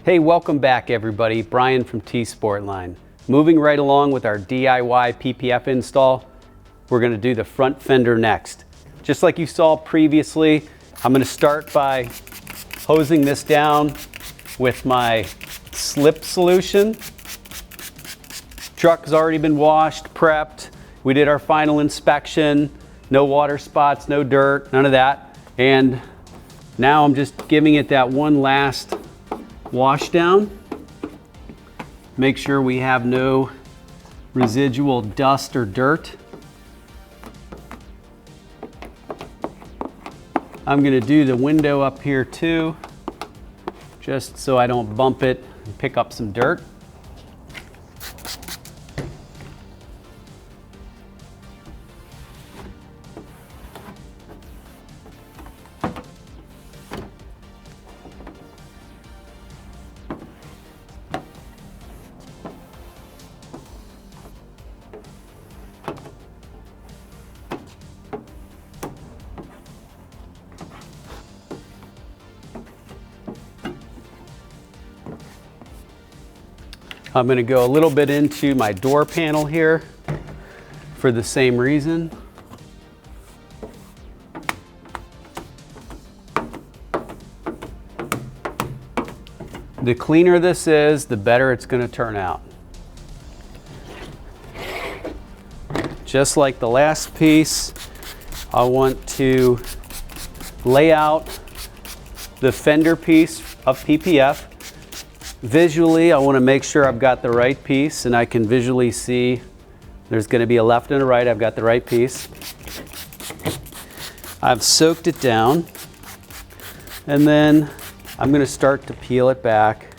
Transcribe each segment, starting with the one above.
Hey, welcome back everybody. Brian from T-sportline. Moving right along with our DIY PPF install, we're going to do the front fender next. Just like you saw previously, I'm going to start by hosing this down with my slip solution. Truck has already been washed, prepped. We did our final inspection. No water spots, no dirt, none of that. And now I'm just giving it that one last wash down. Make sure we have no residual dust or dirt. I'm going to do the window up here too, just so I don't bump it and pick up some dirt. I'm going to go a little bit into my door panel here for the same reason. The cleaner this is, the better it's going to turn out. Just like the last piece, I want to lay out the fender piece of PPF. Visually, I want to make sure I've got the right piece, and I can visually see there's going to be a left and a right. I've got the right piece. I've soaked it down, and then I'm going to start to peel it back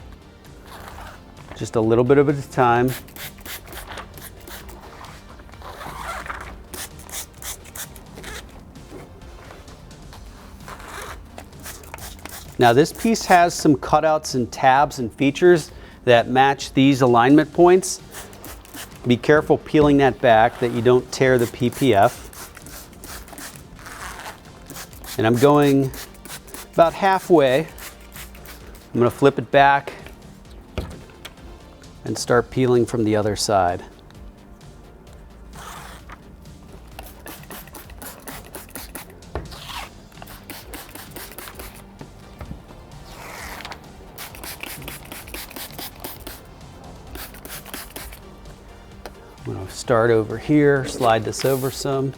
just a little bit at a time. Now this piece has some cutouts and tabs and features that match these alignment points. Be careful peeling that back that you don't tear the PPF. And I'm going about halfway. I'm going to flip it back and start peeling from the other side. I'm going to start over here, slide this over some.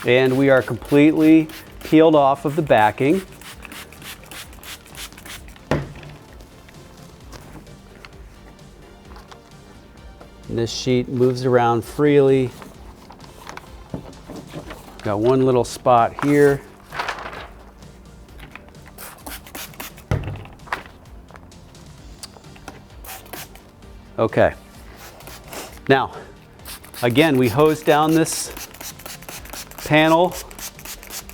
And we are completely peeled off of the backing. And this sheet moves around freely. Got one little spot here. Okay. Now, again, we hose down this panel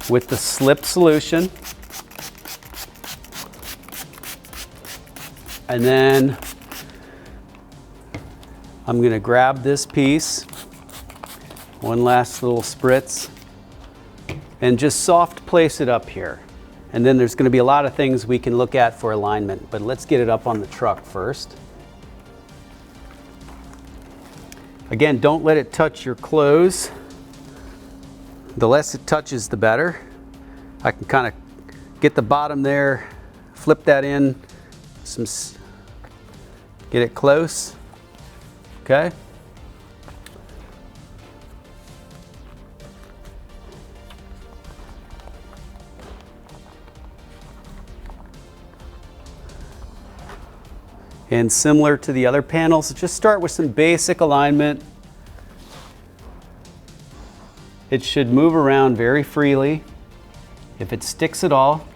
with the slip solution, and then I'm going to grab this piece, one last little spritz, and just soft place it up here. And then there's going to be a lot of things we can look at for alignment, but let's get it up on the truck first. Again, don't let it touch your clothes. The less it touches, the better. I can kind of get the bottom there, flip that in, get it close, okay? And similar to the other panels, just start with some basic alignment. It should move around very freely. If it sticks at all,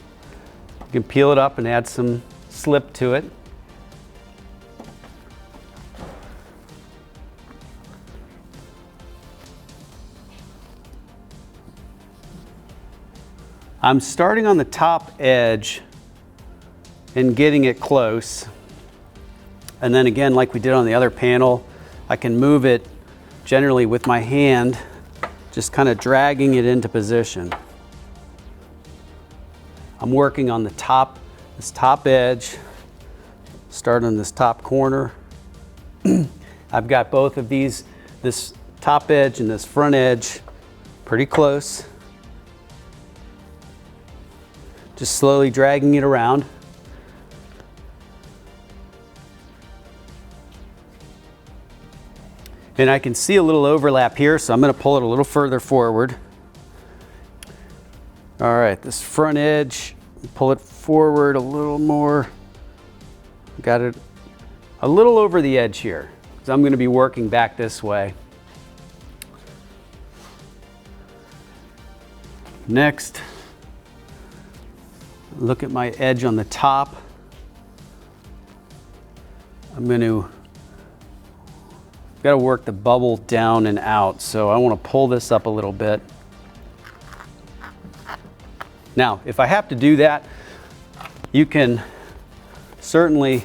you can peel it up and add some slip to it. I'm starting on the top edge and getting it close. And then again, like we did on the other panel, I can move it generally with my hand, just kind of dragging it into position. I'm working on the top, this top edge, start on this top corner. I've got both of these, this top edge and this front edge, pretty close. Just slowly dragging it around. And I can see a little overlap here, so I'm going to pull it a little further forward. All right, this front edge, pull it forward a little more. Got it a little over the edge here, because I'm going to be working back this way. Next, look at my edge on the top. I'm going to got to work the bubble down and out, so I want to pull this up a little bit. Now, if I have to do that, you can certainly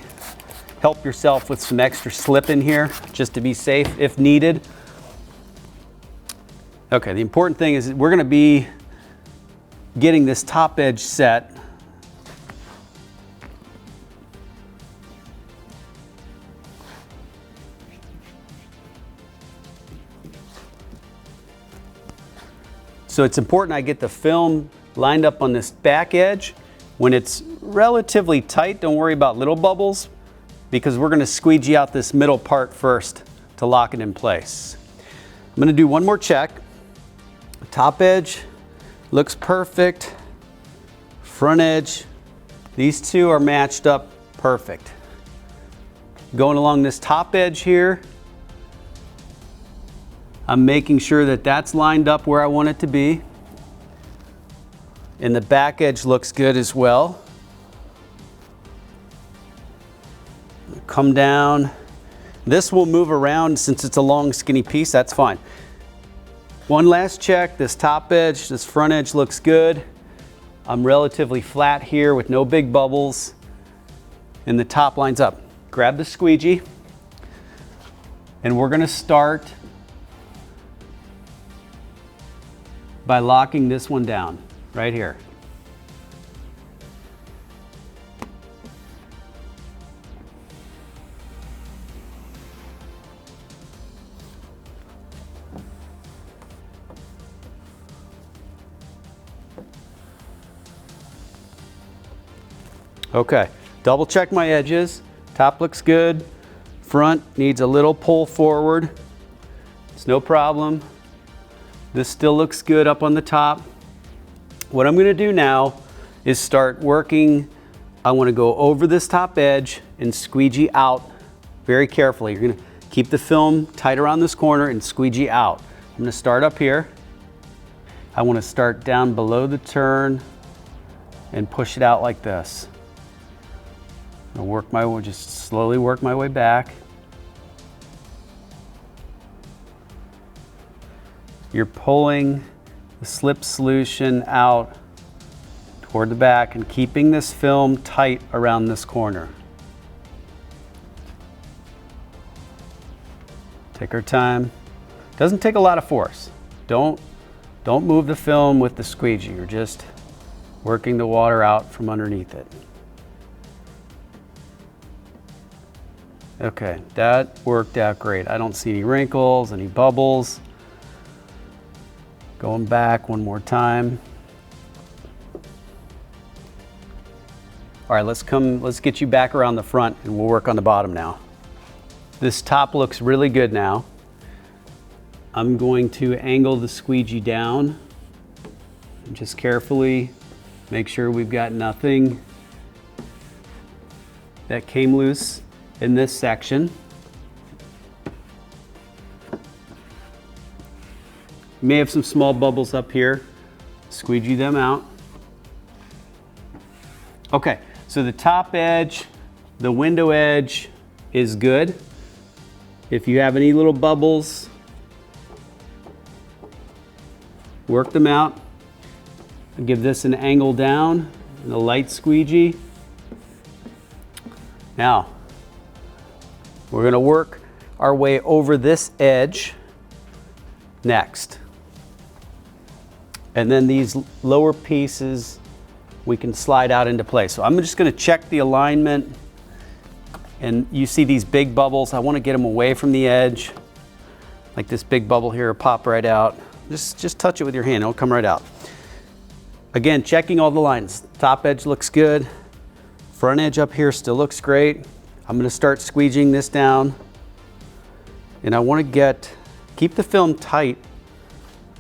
help yourself with some extra slip in here, just to be safe if needed. Okay, the important thing is we're going to be getting this top edge set. So it's important I get the film lined up on this back edge. When it's relatively tight, don't worry about little bubbles, because we're going to squeegee out this middle part first to lock it in place. I'm going to do one more check. Top edge looks perfect. Front edge, these two are matched up perfect. Going along this top edge here, I'm making sure that that's lined up where I want it to be. And the back edge looks good as well. Come down. This will move around since it's a long skinny piece, that's fine. One last check, this top edge, this front edge looks good. I'm relatively flat here with no big bubbles. And the top lines up. Grab the squeegee. And we're gonna start by locking this one down right here. Okay, double check my edges. Top looks good. Front needs a little pull forward. It's no problem. This still looks good up on the top. What I'm going to do now is start working. I want to go over this top edge and squeegee out very carefully. You're going to keep the film tight around this corner and squeegee out. I'm going to start up here. I want to start down below the turn and push it out like this. I'm going to work my way, just slowly work my way back. You're pulling the slip solution out toward the back and keeping this film tight around this corner. Take our time. Doesn't take a lot of force. Don't move the film with the squeegee. You're just working the water out from underneath it. Okay, that worked out great. I don't see any wrinkles, any bubbles. Going back one more time. All right, let's get you back around the front and we'll work on the bottom now. This top looks really good now. I'm going to angle the squeegee down and just carefully make sure we've got nothing that came loose in this section. May have some small bubbles up here. Squeegee them out. Okay, So the top edge, the window edge is good. If you have any little bubbles, work them out. I'll give this an angle down and a light squeegee. Now, we're gonna work our way over this edge next. And then these lower pieces we can slide out into place. So I'm just gonna check the alignment, and you see these big bubbles. I wanna get them away from the edge. Like this big bubble here will pop right out. Just touch it with your hand, it'll come right out. Again, checking all the lines. Top edge looks good. Front edge up here still looks great. I'm gonna start squeegeeing this down. And I wanna keep the film tight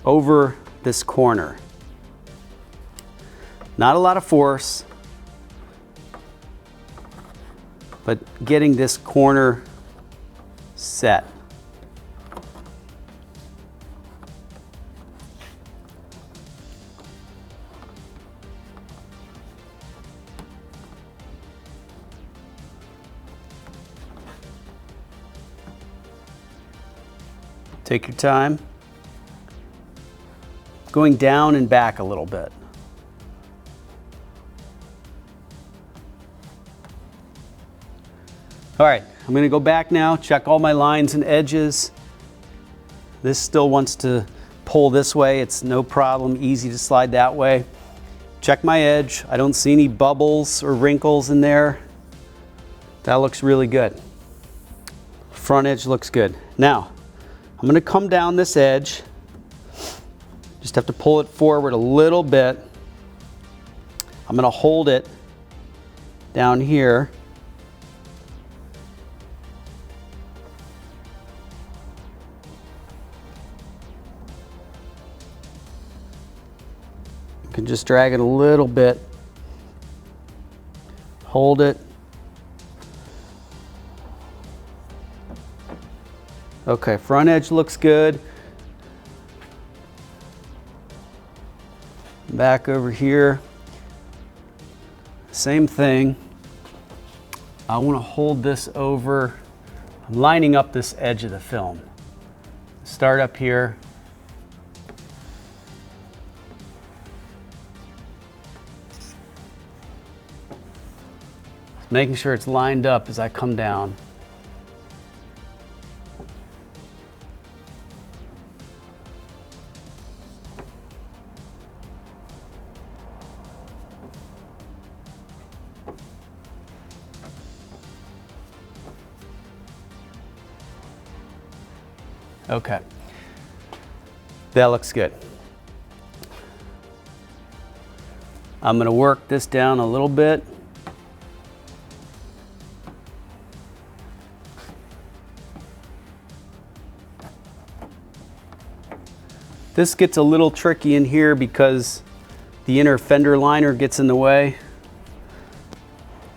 over this corner. Not a lot of force, but getting this corner set. Take your time. Going down and back a little bit. All right, I'm gonna go back now, check all my lines and edges. This still wants to pull this way. It's no problem, easy to slide that way. Check my edge. I don't see any bubbles or wrinkles in there. That looks really good. Front edge looks good. Now, I'm gonna come down this edge. Just have to pull it forward a little bit. I'm gonna hold it down here. You can just drag it a little bit. Hold it. Okay, front edge looks good. Back over here, same thing. I want to hold this over. I'm lining up this edge of the film. Start up here. Making sure it's lined up as I come down. Okay, that looks good. I'm going to work this down a little bit. This gets a little tricky in here because the inner fender liner gets in the way.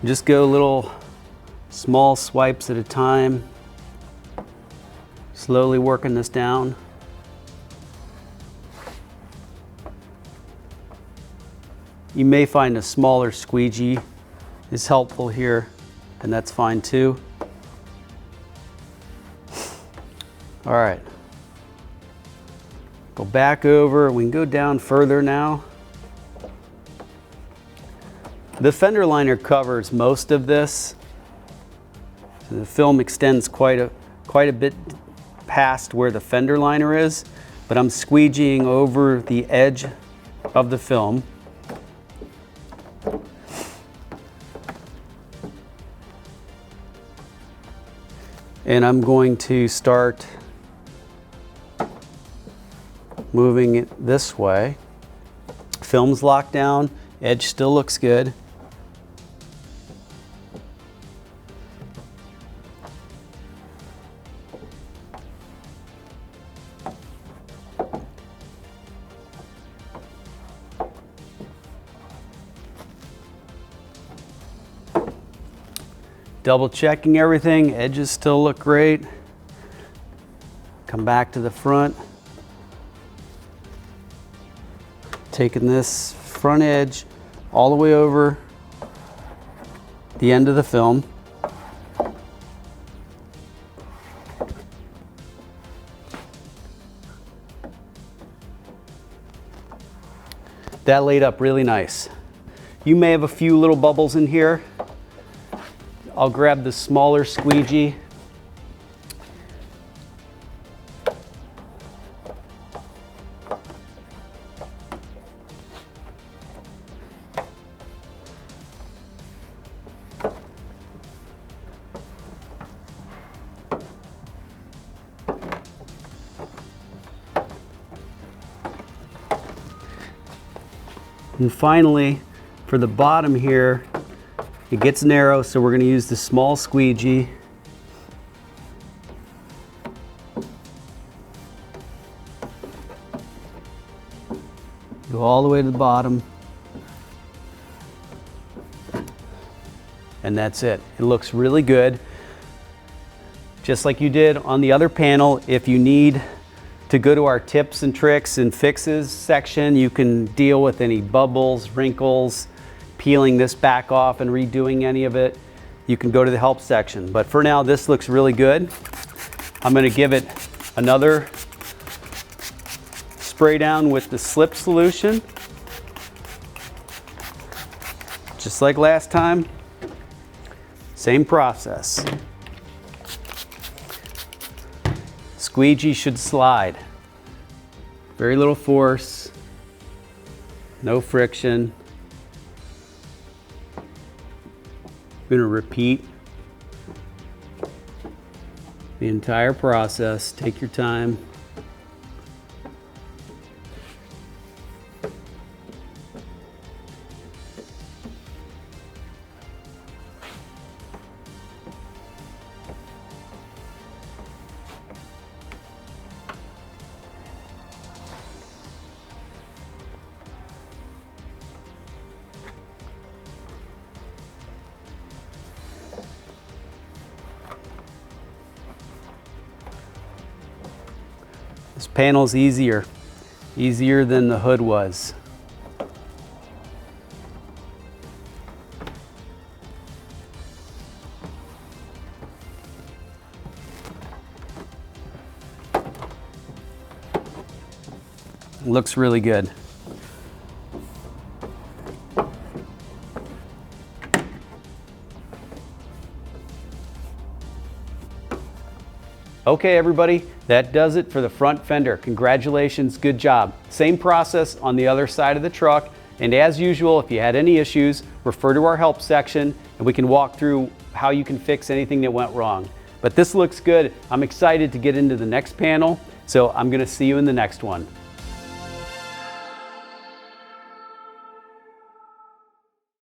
Just go little small swipes at a time. Slowly working this down. You may find a smaller squeegee is helpful here, and that's fine too. All right. Go back over, we can go down further now. The fender liner covers most of this. So the film extends quite a bit past where the fender liner is, but I'm squeegeeing over the edge of the film. And I'm going to start moving it this way. Film's locked down, edge still looks good. Double checking everything, edges still look great. Come back to the front. Taking this front edge all the way over the end of the film. That laid up really nice. You may have a few little bubbles in here. I'll grab the smaller squeegee. And finally, for the bottom here, it gets narrow, so we're going to use the small squeegee. Go all the way to the bottom. And that's it. It looks really good. Just like you did on the other panel, if you need to go to our tips and tricks and fixes section, you can deal with any bubbles, wrinkles, peeling this back off and redoing any of it. You can go to the help section. But for now, this looks really good. I'm gonna give it another spray down with the slip solution. Just like last time, same process. Squeegee should slide. Very little force, no friction. I'm going to repeat the entire process. Take your time. This panel's easier than the hood was. Looks really good. Okay, everybody, that does it for the front fender. Congratulations, good job. Same process on the other side of the truck. And as usual, if you had any issues, refer to our help section and we can walk through how you can fix anything that went wrong. But this looks good. I'm excited to get into the next panel, so I'm gonna see you in the next one.